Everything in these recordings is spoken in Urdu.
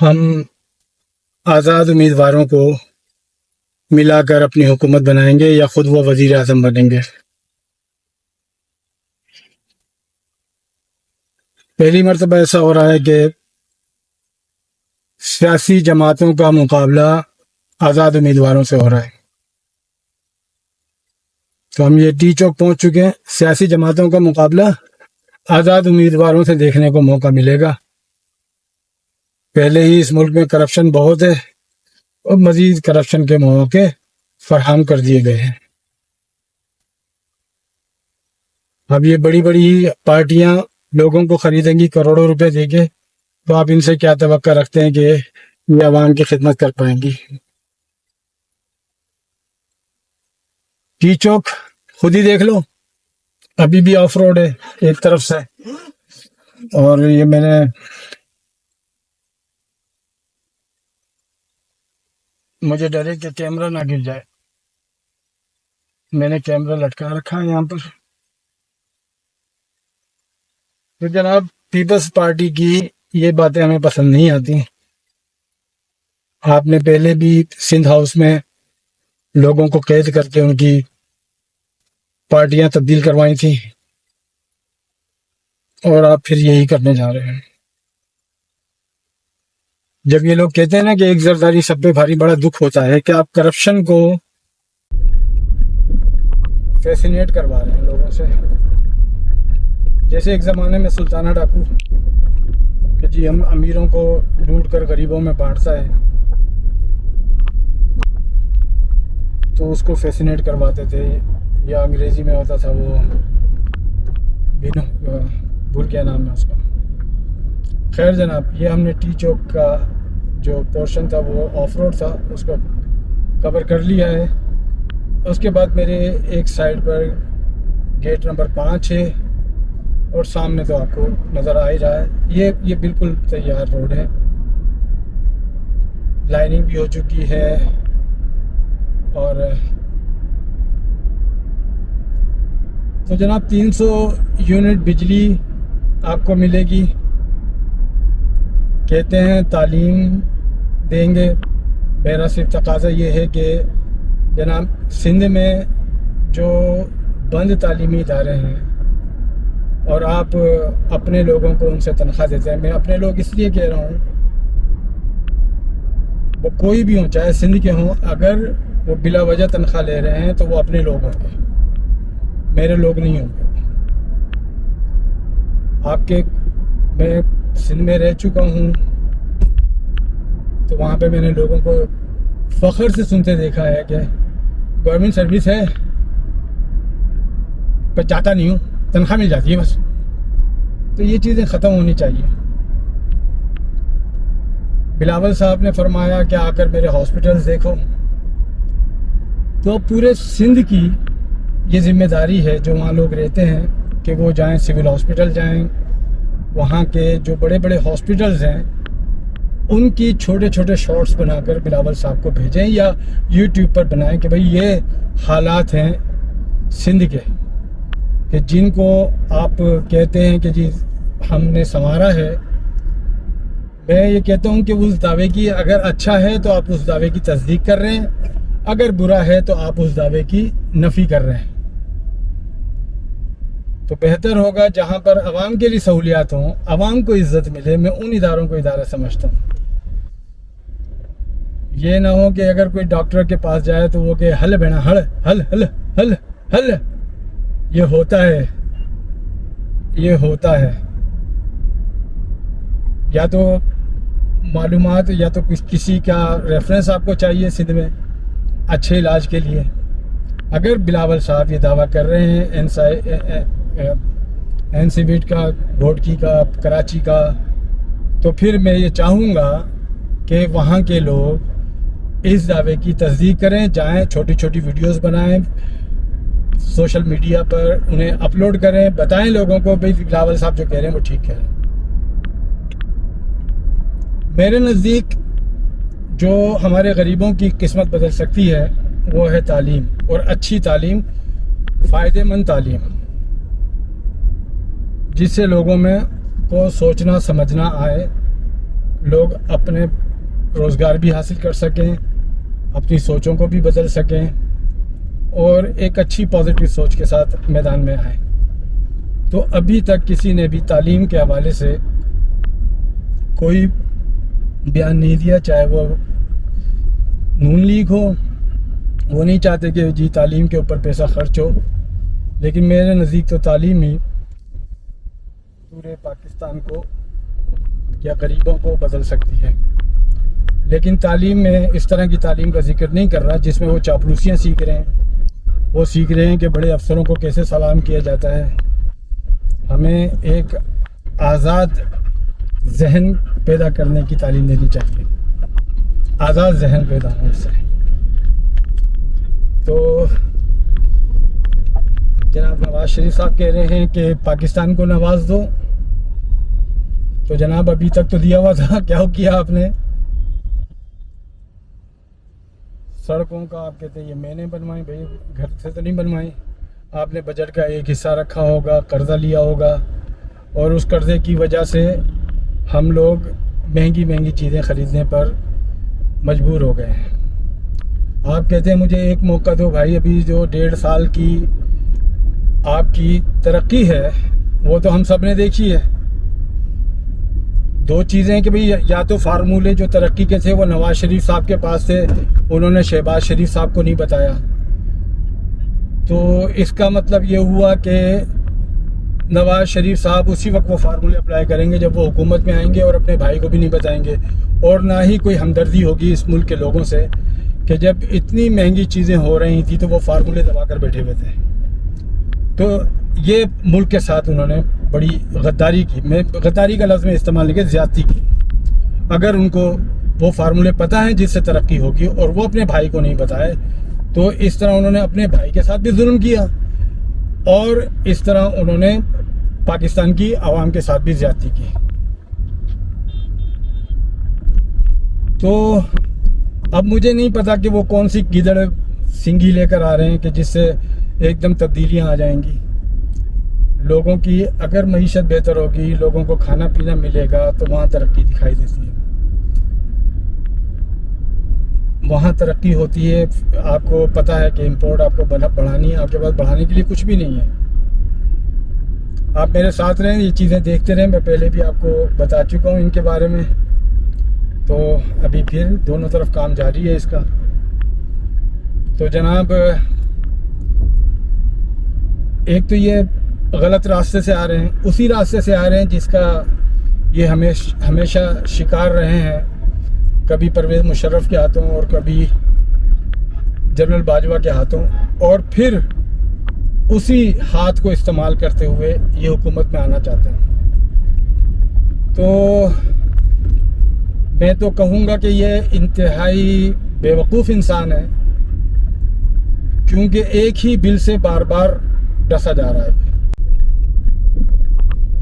ہم آزاد امیدواروں کو ملا کر اپنی حکومت بنائیں گے یا خود وہ وزیر اعظم بنیں گے؟ پہلی مرتبہ ایسا ہو رہا ہے کہ سیاسی جماعتوں کا مقابلہ آزاد امیدواروں سے ہو رہا ہے. تو ہم یہ ٹی چوک پہنچ چکے ہیں. سیاسی جماعتوں کا مقابلہ آزاد امیدواروں سے دیکھنے کو موقع ملے گا. پہلے ہی اس ملک میں کرپشن بہت ہے اور مزید کرپشن کے مواقع فراہم کر دیے گئے ہیں. اب یہ بڑی بڑی پارٹیاں لوگوں کو خریدیں گی کروڑوں روپے دے کے، تو آپ ان سے کیا توقع رکھتے ہیں کہ یہ عوام کی خدمت کر پائیں گی؟ ٹی چوک خود ہی دیکھ لو، ابھی بھی آف روڈ ہے ایک طرف سے. اور یہ مجھے ڈر ہے کہ کیمرہ نہ گر جائے. میں نے کیمرہ لٹکا رکھا ہے یہاں پر. تو جناب پیپلز پارٹی کی یہ باتیں ہمیں پسند نہیں آتی. آپ نے پہلے بھی سندھ ہاؤس میں لوگوں کو قید کر کے ان کی پارٹیاں تبدیل کروائی تھیں، اور آپ پھر یہی کرنے جا رہے ہیں. جب یہ لوگ کہتے ہیں نا کہ ایک زرداری سب پہ بھاری، بڑا دکھ ہوتا ہے کہ آپ کرپشن کو فیسینیٹ کروا رہے ہیں لوگوں سے. جیسے ایک زمانے میں سلطانہ ڈاکو کہ جی ہم امیروں کو لوٹ کر غریبوں میں بانٹتا ہے، تو اس کو فیسینیٹ کرواتے تھے. یا انگریزی میں ہوتا تھا وہ بھول گیا نام ہے اس کا. خیر جناب، یہ ہم نے ٹی چوک کا جو پورشن تھا وہ آف روڈ تھا، اس کو کور کر لیا ہے. اس کے بعد میرے ایک سائڈ پر گیٹ نمبر 5 ہے، اور سامنے تو آپ کو نظر آ ہی رہا ہے یہ بالکل تیار روڈ ہے. لائننگ بھی ہو چکی ہے، اور تو جناب 300 یونٹ بجلی آپ کو ملے گی. کہتے ہیں تعلیم دیں گے. میرا صرف تقاضا یہ ہے کہ جناب سندھ میں جو بند تعلیمی ادارے ہیں اور آپ اپنے لوگوں کو ان سے تنخواہ دیتے ہیں، میں اپنے لوگ اس لیے کہہ رہا ہوں، وہ کوئی بھی ہوں چاہے سندھ کے ہوں، اگر وہ بلا وجہ تنخواہ لے رہے ہیں تو وہ اپنے لوگ ہوں گے، میرے لوگ نہیں ہوں گے. میں سندھ میں رہ چکا ہوں، تو وہاں پہ میں نے لوگوں کو فخر سے سنتے دیکھا ہے کہ گورنمنٹ سروس ہے پر جاتا نہیں ہوں، تنخواہ مل جاتی ہے بس. تو یہ چیزیں ختم ہونی چاہیے. بلاول صاحب نے فرمایا کہ آ کر میرے ہاسپٹلز دیکھو. تو پورے سندھ کی یہ ذمہ داری ہے جو وہاں لوگ رہتے ہیں کہ وہ جائیں سول ہاسپٹل جائیں. وہاں کے جو بڑے بڑے ہاسپٹلز ہیں ان کی چھوٹے چھوٹے شارٹس بنا کر بلاول صاحب کو بھیجیں، یا یوٹیوب پر بنائیں کہ بھئی یہ حالات ہیں سندھ کے، کہ جن کو آپ کہتے ہیں کہ جی ہم نے سنوارا ہے. میں یہ کہتا ہوں کہ اس دعوے کی اگر اچھا ہے تو آپ اس دعوے کی تصدیق کر رہے ہیں، اگر برا ہے تو آپ اس دعوے کی نفی کر رہے ہیں. تو بہتر ہوگا جہاں پر عوام کے لیے سہولیات ہوں، عوام کو عزت ملے. میں ان اداروں کو ادارہ سمجھتا ہوں. یہ نہ ہو کہ اگر کوئی ڈاکٹر کے پاس جائے تو وہ کہ ہل بینا ہل ہل ہل ہل ہل. یہ ہوتا ہے یا تو معلومات یا تو کسی کا ریفرنس آپ کو چاہیے سندھ میں اچھے علاج کے لیے. اگر بلاول صاحب یہ دعویٰ کر رہے ہیں این سی بیٹ کا، گھوٹکی کا، کراچی کا، تو پھر میں یہ چاہوں گا کہ وہاں کے لوگ اس دعوے کی تصدیق کریں، جائیں چھوٹی چھوٹی ویڈیوز بنائیں، سوشل میڈیا پر انہیں اپلوڈ کریں، بتائیں لوگوں کو بھئی بلاول صاحب جو کہہ رہے ہیں وہ ٹھیک کہہ رہے ہیں. میرے نزدیک جو ہمارے غریبوں کی قسمت بدل سکتی ہے وہ ہے تعلیم، اور اچھی تعلیم، فائدہ مند تعلیم، جس سے لوگوں میں کو سوچنا سمجھنا آئے لوگ اپنے روزگار بھی حاصل کر سکیں، اپنی سوچوں کو بھی بدل سکیں اور ایک اچھی پازیٹیو سوچ کے ساتھ میدان میں آئیں۔ تو ابھی تک کسی نے بھی تعلیم کے حوالے سے کوئی بیان نہیں دیا، چاہے وہ نون لیگ ہو، وہ نہیں چاہتے کہ جی تعلیم کے اوپر پیسہ خرچ ہو، لیکن میرے نزدیک تو تعلیم ہی پورے پاکستان کو یا غریبوں کو بدل سکتی ہے۔ لیکن تعلیم میں اس طرح کی تعلیم کا ذکر نہیں کر رہا جس میں وہ چاپلوسیاں سیکھ رہے ہیں، وہ سیکھ رہے ہیں کہ بڑے افسروں کو کیسے سلام کیا جاتا ہے۔ ہمیں ایک آزاد ذہن پیدا کرنے کی تعلیم دینی چاہیے، آزاد ذہن پیدا ہونے سے۔ تو جناب نواز شریف صاحب کہہ رہے ہیں کہ پاکستان کو نواز دو، تو جناب ابھی تک تو دیا ہوا تھا، کیا کیا آپ نے؟ سڑکوں کا آپ کہتے ہیں یہ میں نے بنوائی، بھائی گھر سے تو نہیں بنوائی، آپ نے بجٹ کا ایک حصہ رکھا ہوگا، قرضہ لیا ہوگا، اور اس قرضے کی وجہ سے ہم لوگ مہنگی مہنگی چیزیں خریدنے پر مجبور ہو گئے ہیں۔ آپ کہتے ہیں مجھے ایک موقع دو، بھائی ابھی جو 1.5 سال کی آپ کی ترقی ہے وہ تو ہم سب نے دیکھی ہے۔ 2 چیزیں ہیں کہ بھئی یا تو فارمولے جو ترقی کے تھے وہ نواز شریف صاحب کے پاس تھے، انہوں نے شہباز شریف صاحب کو نہیں بتایا، تو اس کا مطلب یہ ہوا کہ نواز شریف صاحب اسی وقت وہ فارمولے اپلائی کریں گے جب وہ حکومت میں آئیں گے، اور اپنے بھائی کو بھی نہیں بتائیں گے، اور نہ ہی کوئی ہمدردی ہوگی اس ملک کے لوگوں سے کہ جب اتنی مہنگی چیزیں ہو رہی تھیں تو وہ فارمولے دبا کر بیٹھے ہوئے تھے۔ تو یہ ملک کے ساتھ انہوں نے بڑی غداری کی، میں غداری کا لفظ میں استعمال نہیں کیا، زیادتی کی۔ اگر ان کو وہ فارمولے پتہ ہیں جس سے ترقی ہوگی اور وہ اپنے بھائی کو نہیں بتائے، تو اس طرح انہوں نے اپنے بھائی کے ساتھ بھی ظلم کیا، اور اس طرح انہوں نے پاکستان کی عوام کے ساتھ بھی زیادتی کی۔ تو اب مجھے نہیں پتا کہ وہ کون سی گیدڑ سنگھی لے کر آ رہے ہیں کہ جس سے ایک دم تبدیلیاں آ جائیں گی۔ لوگوں کی اگر معیشت بہتر ہوگی، لوگوں کو کھانا پینا ملے گا، تو وہاں ترقی دکھائی دیتی ہے، وہاں ترقی ہوتی ہے۔ آپ کو پتہ ہے کہ امپورٹ آپ کو بڑھانی ہے، آپ کے پاس بڑھانے کے لیے کچھ بھی نہیں ہے۔ آپ میرے ساتھ رہیں، یہ چیزیں دیکھتے رہیں، میں پہلے بھی آپ کو بتا چکا ہوں ان کے بارے میں، تو ابھی پھر دونوں طرف کام جاری ہے اس کا۔ تو جناب ایک تو یہ غلط راستے سے آ رہے ہیں، اسی راستے سے آ رہے ہیں جس کا یہ ہمیشہ شکار رہے ہیں، کبھی پرویز مشرف کے ہاتھوں اور کبھی جنرل باجوہ کے ہاتھوں، اور پھر اسی ہاتھ کو استعمال کرتے ہوئے یہ حکومت میں آنا چاہتے ہیں۔ تو میں تو کہوں گا کہ یہ انتہائی بیوقوف انسان ہے، کیونکہ ایک ہی بل سے بار بار ڈسا جا رہا ہے،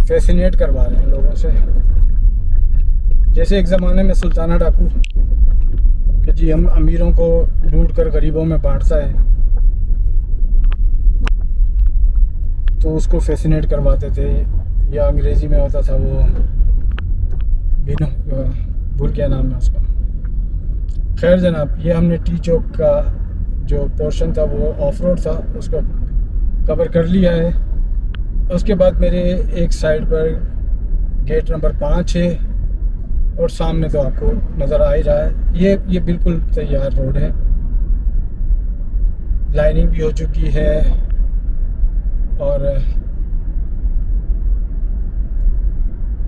فیسینیٹ کروا رہے ہیں لوگوں سے، جیسے ایک زمانے میں سلطانہ ڈاکو کہ جی ہم امیروں کو لوٹ کر غریبوں میں بانٹتا ہے، تو اس کو فیسینیٹ کرواتے تھے، یا انگریزی میں ہوتا تھا وہ بھول گیا نام ہے اس کا۔ خیر جناب، یہ ہم نے ٹی چوک کا جو پورشن تھا وہ آف روڈ تھا، اس کو کور کر لیا ہے۔ اس کے بعد میرے ایک سائڈ پر گیٹ نمبر 5 ہے، اور سامنے تو آپ کو نظر آ ہی رہا ہے، یہ بالکل تیار روڈ ہے، لائننگ بھی ہو چکی ہے، اور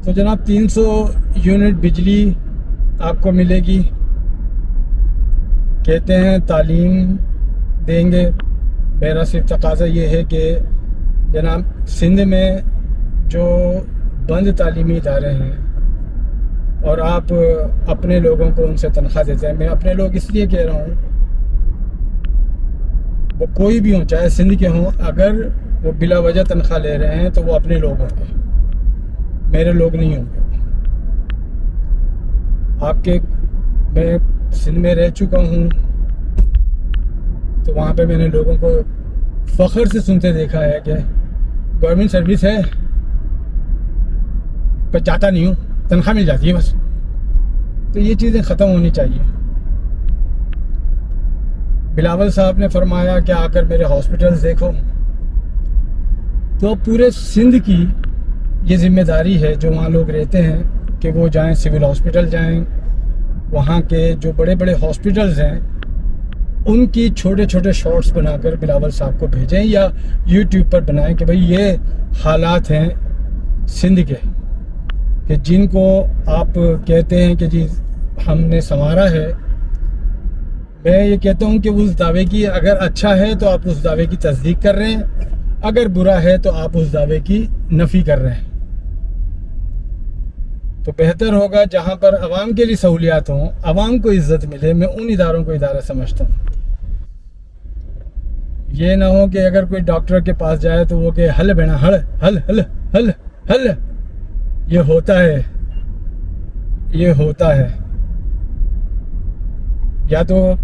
تو جناب 300 یونٹ بجلی آپ کو ملے گی۔ کہتے ہیں تعلیم دیں گے، میرا صرف تقاضا یہ ہے کہ جناب سندھ میں جو بند تعلیمی ادارے ہیں اور آپ اپنے لوگوں کو ان سے تنخواہ دیتے ہیں، میں اپنے لوگ اس لیے کہہ رہا ہوں، وہ کوئی بھی ہوں، چاہے سندھ کے ہوں، اگر وہ بلا وجہ تنخواہ لے رہے ہیں تو وہ اپنے لوگ ہوں گے، میرے لوگ نہیں ہوں گے۔ آپ کے میں سندھ میں رہ چکا ہوں، تو وہاں پہ میں نے لوگوں کو فخر سے سنتے دیکھا ہے کہ گورنمنٹ سروس ہے پر جاتا نہیں ہوں، تنخواہ مل جاتی ہے بس، تو یہ چیزیں ختم ہونی چاہیے. بلاول صاحب نے فرمایا کہ آ کر میرے ہاسپٹلز دیکھو. تو پورے سندھ کی یہ ذمہ داری ہے جو وہاں لوگ رہتے ہیں کہ وہ جائیں سول ہاسپٹل جائیں. وہاں کے جو بڑے بڑے ہاسپٹلز ہیں ان کی چھوٹے چھوٹے شارٹس بنا کر بلاول صاحب کو بھیجیں یا یوٹیوب پر بنائیں کہ بھئی یہ حالات ہیں سندھ کے کہ جن کو آپ کہتے ہیں کہ جی ہم نے سنوارا ہے. میں یہ کہتا ہوں کہ اس دعوے کی اگر اچھا ہے تو آپ اس دعوے کی تصدیق کر رہے ہیں, اگر برا ہے تو آپ اس دعوے کی نفی کر رہے ہیں. تو بہتر ہوگا جہاں پر عوام کے لیے سہولیات ہوں, عوام کو عزت ملے, میں ان اداروں کو ادارہ سمجھتا ہوں. یہ نہ ہو کہ اگر کوئی ڈاکٹر کے پاس جائے تو وہ کہ ہل بہنا ہل ہل ہل ہل ہل. یہ ہوتا ہے, یہ ہوتا ہے. یا تو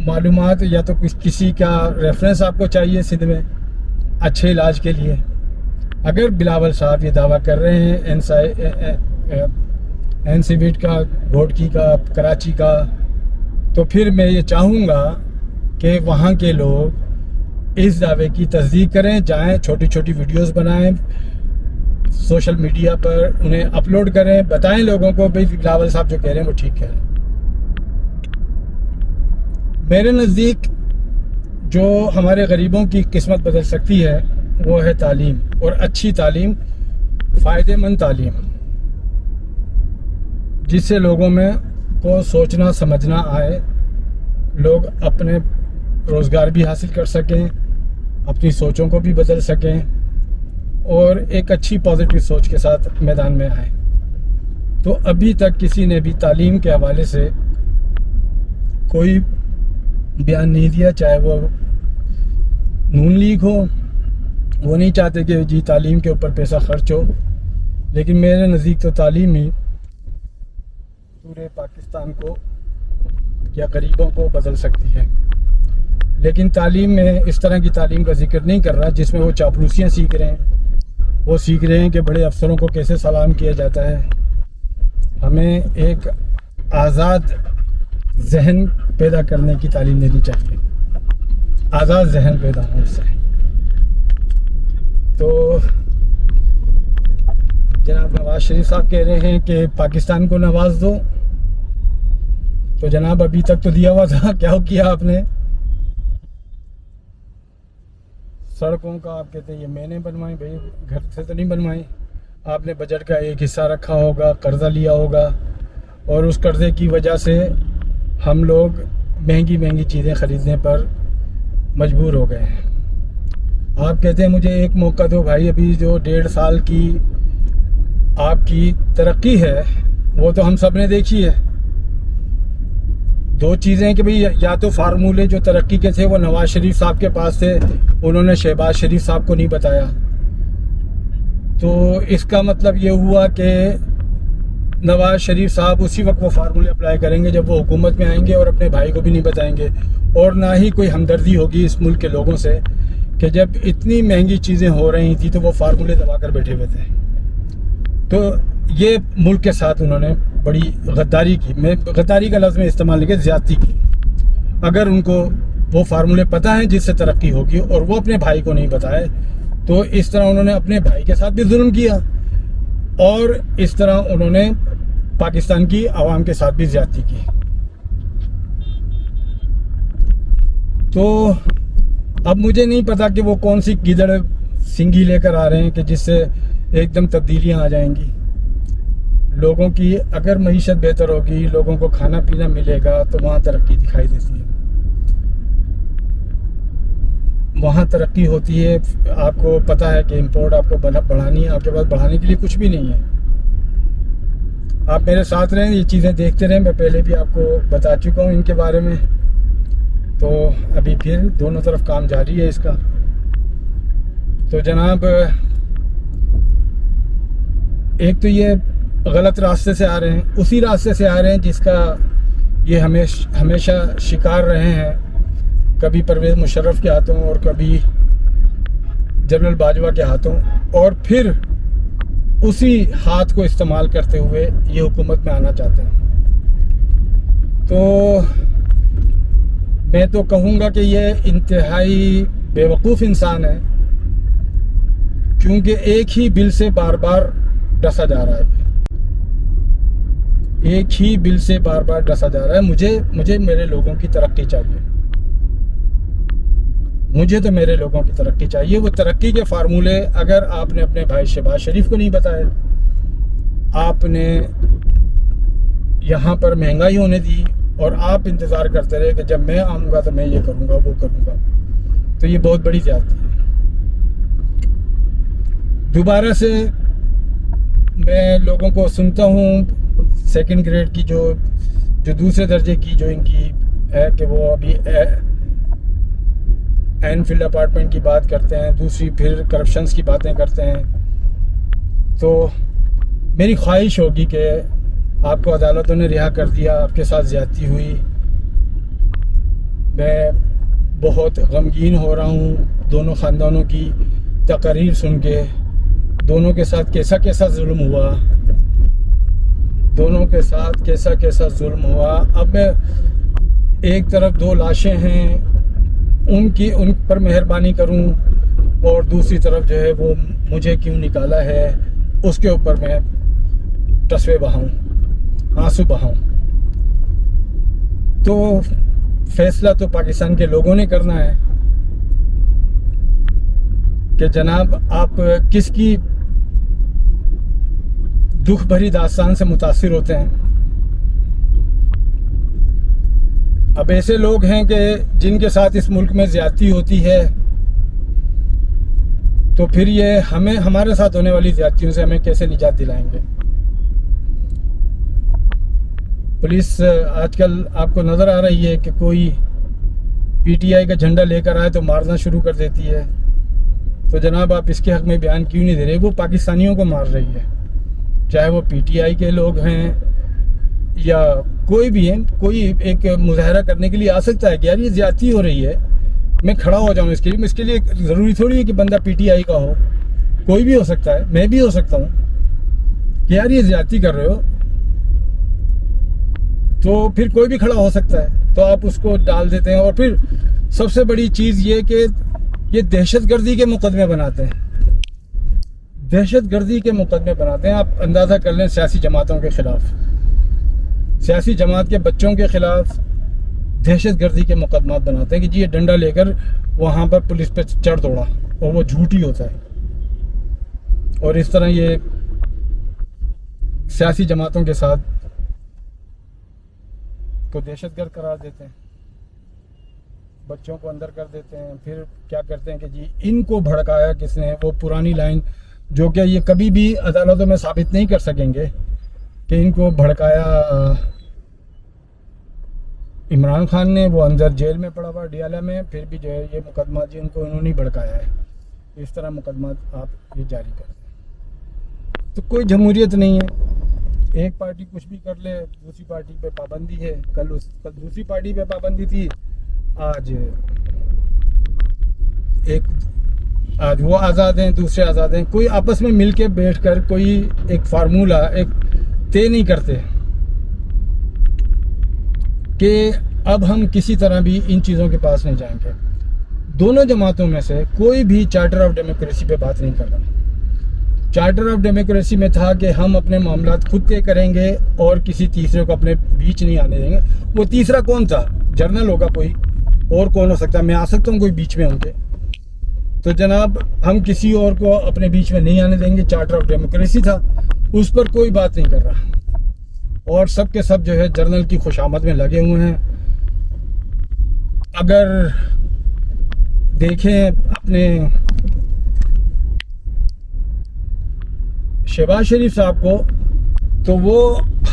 معلومات یا تو کسی کا ریفرنس آپ کو چاہیے سندھ میں اچھے علاج کے لیے. اگر بلاول صاحب یہ دعویٰ کر رہے ہیں این سی بیٹ کا, گھوٹکی کا, کراچی کا, تو پھر میں یہ چاہوں گا کہ وہاں کے لوگ اس دعوے کی تصدیق کریں, جائیں چھوٹی چھوٹی ویڈیوز بنائیں, سوشل میڈیا پر انہیں اپلوڈ کریں, بتائیں لوگوں کو بھئی بلاول صاحب جو کہہ رہے ہیں وہ ٹھیک کہہ رہے ہیں. میرے نزدیک جو ہمارے غریبوں کی قسمت بدل سکتی ہے وہ ہے تعلیم, اور اچھی تعلیم, فائدہ مند تعلیم, جس سے لوگوں میں کو سوچنا سمجھنا آئے, لوگ اپنے روزگار بھی حاصل کر سکیں, اپنی سوچوں کو بھی بدل سکیں, اور ایک اچھی پازیٹیو سوچ کے ساتھ میدان میں آئیں. تو ابھی تک کسی نے بھی تعلیم کے حوالے سے کوئی بیان نہیں دیا, چاہے وہ نون لیگ ہو. وہ نہیں چاہتے کہ جی تعلیم کے اوپر پیسہ خرچ ہو, لیکن میرے نزدیک تو تعلیم ہی پورے پاکستان کو یا غریبوں کو بدل سکتی ہے. لیکن تعلیم میں اس طرح کی تعلیم کا ذکر نہیں کر رہا جس میں وہ چاپلوسیاں سیکھ رہے ہیں, وہ سیکھ رہے ہیں کہ بڑے افسروں کو کیسے سلام کیا جاتا ہے. ہمیں ایک آزاد ذہن پیدا کرنے کی تعلیم دینی چاہیے, آزاد ذہن پیدا ہو اس سے. تو جناب نواز شریف صاحب کہہ رہے ہیں کہ پاکستان کو نواز دو, تو جناب ابھی تک تو دیا ہوا تھا, کیا کیا آپ نے؟ سڑکوں کا آپ کہتے ہیں یہ میں نے بنوائی, بھائی گھر سے تو نہیں بنوائی. آپ نے بجٹ کا ایک حصہ رکھا ہوگا, قرضہ لیا ہوگا, اور اس قرضے کی وجہ سے ہم لوگ مہنگی مہنگی چیزیں خریدنے پر مجبور ہو گئے ہیں. آپ کہتے ہیں مجھے ایک موقع دو. بھائی ابھی جو 1.5 سال کی آپ کی ترقی ہے وہ تو ہم سب نے دیکھی ہے. دو چیزیں کہ بھئی یا تو فارمولے جو ترقی کے تھے وہ نواز شریف صاحب کے پاس تھے, انہوں نے شہباز شریف صاحب کو نہیں بتایا. تو اس کا مطلب یہ ہوا کہ نواز شریف صاحب اسی وقت وہ فارمولے اپلائی کریں گے جب وہ حکومت میں آئیں گے, اور اپنے بھائی کو بھی نہیں بتائیں گے, اور نہ ہی کوئی ہمدردی ہوگی اس ملک کے لوگوں سے کہ جب اتنی مہنگی چیزیں ہو رہی تھیں تو وہ فارمولے دبا کر بیٹھے ہوئے تھے. تو یہ ملک کے ساتھ انہوں نے بڑی غداری کی. میں غداری کا لفظ میں استعمال نہیں کیا, زیادتی کی. اگر ان کو وہ فارمولے پتہ ہیں جس سے ترقی ہوگی اور وہ اپنے بھائی کو نہیں بتائے, تو اس طرح انہوں نے اپنے بھائی کے ساتھ بھی ظلم کیا, اور اس طرح انہوں نے پاکستان کی عوام کے ساتھ بھی زیادتی کی. تو اب مجھے نہیں پتا کہ وہ کون سی گیدڑ سنگھی لے کر آ رہے ہیں کہ جس سے ایک دم تبدیلیاں آ جائیں گی. لوگوں کی اگر معیشت بہتر ہوگی, لوگوں کو کھانا پینا ملے گا, تو وہاں ترقی دکھائی دیتی ہے, وہاں ترقی ہوتی ہے. آپ کو پتہ ہے کہ امپورٹ آپ کو بڑھانی ہے, آپ کے پاس بڑھانے کے لیے کچھ بھی نہیں ہے. آپ میرے ساتھ رہیں, یہ چیزیں دیکھتے رہیں. میں پہلے بھی آپ کو بتا چکا ہوں ان کے بارے میں. تو ابھی پھر دونوں طرف کام جاری ہے اس کا. تو جناب ایک تو یہ غلط راستے سے آ رہے ہیں, اسی راستے سے آ رہے ہیں جس کا یہ ہمیشہ شکار رہے ہیں, کبھی پرویز مشرف کے ہاتھوں اور کبھی جنرل باجوہ کے ہاتھوں, اور پھر اسی ہاتھ کو استعمال کرتے ہوئے یہ حکومت میں آنا چاہتے ہیں. تو میں تو کہوں گا کہ یہ انتہائی بیوقوف انسان ہے، کیونکہ ایک ہی بل سے بار بار ڈسا جا رہا ہے، ایک ہی بل سے بار بار ڈسا جا رہا ہے۔ مجھے میرے لوگوں کی ترقی چاہیے، مجھے تو میرے لوگوں کی ترقی چاہیے۔ وہ ترقی کے فارمولے اگر آپ نے اپنے بھائی شہباز شریف کو نہیں بتائے، آپ نے یہاں پر مہنگائی ہونے دی اور آپ انتظار کرتے رہے کہ جب میں آؤں گا تو میں یہ کروں گا وہ کروں گا، تو یہ بہت بڑی زیادتی ہے۔ دوبارہ سے میں لوگوں کو سنتا ہوں سیکنڈ گریڈ کی جو دوسرے درجے کی جو ان کی ہے کہ وہ ابھی اینفیلڈ اپارٹمنٹ کی بات کرتے ہیں، دوسری پھر کرپشنز کی باتیں کرتے ہیں۔ تو میری خواہش ہوگی کہ آپ کو عدالتوں نے رہا کر دیا، آپ کے ساتھ زیادتی ہوئی، میں بہت غمگین ہو رہا ہوں دونوں خاندانوں کی تقاریر سن کے، دونوں کے ساتھ کیسا کیسا ظلم ہوا، دونوں کے ساتھ کیسا کیسا ظلم ہوا۔ اب میں ایک طرف دو لاشیں ہیں ان پر مہربانی کروں اور دوسری طرف جو ہے وہ مجھے کیوں نکالا ہے اس کے اوپر میں تصوے بہاؤں، آنسو بہاؤں۔ تو فیصلہ تو پاکستان کے لوگوں نے کرنا ہے کہ جناب آپ کس کی دکھ بھری داستان سے متاثر ہوتے ہیں۔ اب ایسے لوگ ہیں کہ جن کے ساتھ اس ملک میں زیادتی ہوتی ہے، تو پھر یہ ہمارے ساتھ ہونے والی زیادتیوں سے ہمیں کیسے نجات دلائیں گے؟ پولیس آج کل آپ کو نظر آ رہی ہے کہ کوئی پی ٹی آئی کا جھنڈا لے کر آئے تو مارنا شروع کر دیتی ہے۔ تو جناب آپ اس کے حق میں بیان کیوں نہیں دے رہے؟ وہ پاکستانیوں کو مار رہی ہے، چاہے وہ پی ٹی آئی کے لوگ ہیں یا کوئی بھی ہیں۔ کوئی ایک مظاہرہ کرنے کے لیے آ سکتا ہے کہ یار یہ زیادتی ہو رہی ہے، میں کھڑا ہو جاؤں اس کے لیے ضروری تھوڑی ہے کہ بندہ پی ٹی آئی کا ہو، کوئی بھی ہو سکتا ہے، میں بھی ہو سکتا ہوں کہ یار یہ زیادتی کر رہے ہو، تو پھر کوئی بھی کھڑا ہو سکتا ہے، تو آپ اس کو ڈال دیتے ہیں۔ اور پھر سب سے بڑی چیز یہ کہ یہ دہشت گردی کے مقدمے بناتے ہیں، دہشت گردی کے مقدمے بناتے ہیں۔ آپ اندازہ کر لیں سیاسی جماعتوں کے خلاف، سیاسی جماعت کے بچوں کے خلاف دہشت گردی کے مقدمات بناتے ہیں کہ جی یہ ڈنڈا لے کر وہاں پر پولیس پہ چڑھ دوڑا، اور وہ جھوٹ ہی ہوتا ہے۔ اور اس طرح یہ سیاسی جماعتوں کے ساتھ کو دہشت گرد قرار دیتے ہیں، بچوں کو اندر کر دیتے ہیں۔ پھر کیا کرتے ہیں کہ جی ان کو بھڑکایا کس نے، وہ پرانی لائن جو کہ یہ کبھی بھی عدالتوں میں ثابت نہیں کر سکیں گے کہ ان کو بھڑکایا عمران خان نے، وہ اندر جیل میں پڑا ہوا ڈیالہ میں، پھر بھی جو ہے یہ مقدمات جی ان کو انہوں نے بھڑکایا ہے، اس طرح مقدمات آپ یہ جاری کر دیں۔ تو کوئی جمہوریت نہیں ہے، ایک پارٹی کچھ بھی کر لے، دوسری پارٹی پہ پابندی ہے۔ کل دوسری پارٹی پہ پابندی تھی، آج وہ آزاد ہیں، دوسرے آزاد ہیں۔ کوئی آپس میں مل کے بیٹھ کر کوئی ایک فارمولہ ایک طے نہیں کرتے کہ اب ہم کسی طرح بھی ان چیزوں کے پاس نہیں جائیں گے۔ دونوں جماعتوں میں سے کوئی بھی چارٹر آف ڈیموکریسی پہ بات نہیں کر رہا۔ چارٹر آف ڈیموکریسی میں تھا کہ ہم اپنے معاملات خود طے کریں گے اور کسی تیسرے کو اپنے بیچ نہیں آنے دیں گے۔ وہ تیسرا کون تھا؟ جرنل ہوگا کوئی اور، کون ہو سکتا ہے؟ میں آ سکتا ہوں کوئی بیچ میں ان کے؟ تو جناب ہم کسی اور کو اپنے بیچ میں نہیں آنے دیں گے، چارٹر آف ڈیموکریسی تھا، اس پر کوئی بات نہیں کر رہا، اور سب کے سب جو ہے جرنل کی خوشامد میں لگے ہوئے ہیں۔ اگر دیکھیں اپنے شہباز شریف صاحب کو، تو وہ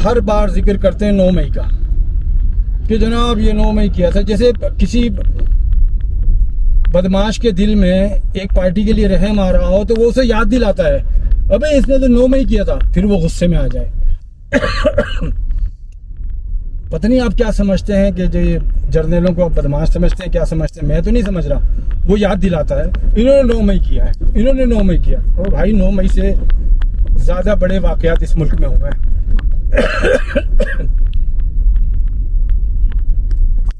ہر بار ذکر کرتے ہیں 9 مئی کا کہ جناب یہ 9 مئی کیا تھا، جیسے کسی بدماش کے دل میں ایک پارٹی کے لیے رحم آ رہا ہو تو وہ اسے یاد دلاتا ہے، ابے اس نے تو 9 مئی کیا تھا، پھر وہ غصے میں آ جائے۔ پتہ نہیں آپ کیا سمجھتے ہیں کہ جو یہ جرنیلوں کو بدماش سمجھتے ہیں، کیا سمجھتے ہیں؟ میں تو نہیں سمجھ رہا۔ وہ یاد دلاتا ہے انہوں نے 9 مئی کیا ہے، انہوں نے 9 مئی کیا۔ اور بھائی 9 مئی سے زیادہ بڑے واقعات اس ملک میں ہوئے ہیں۔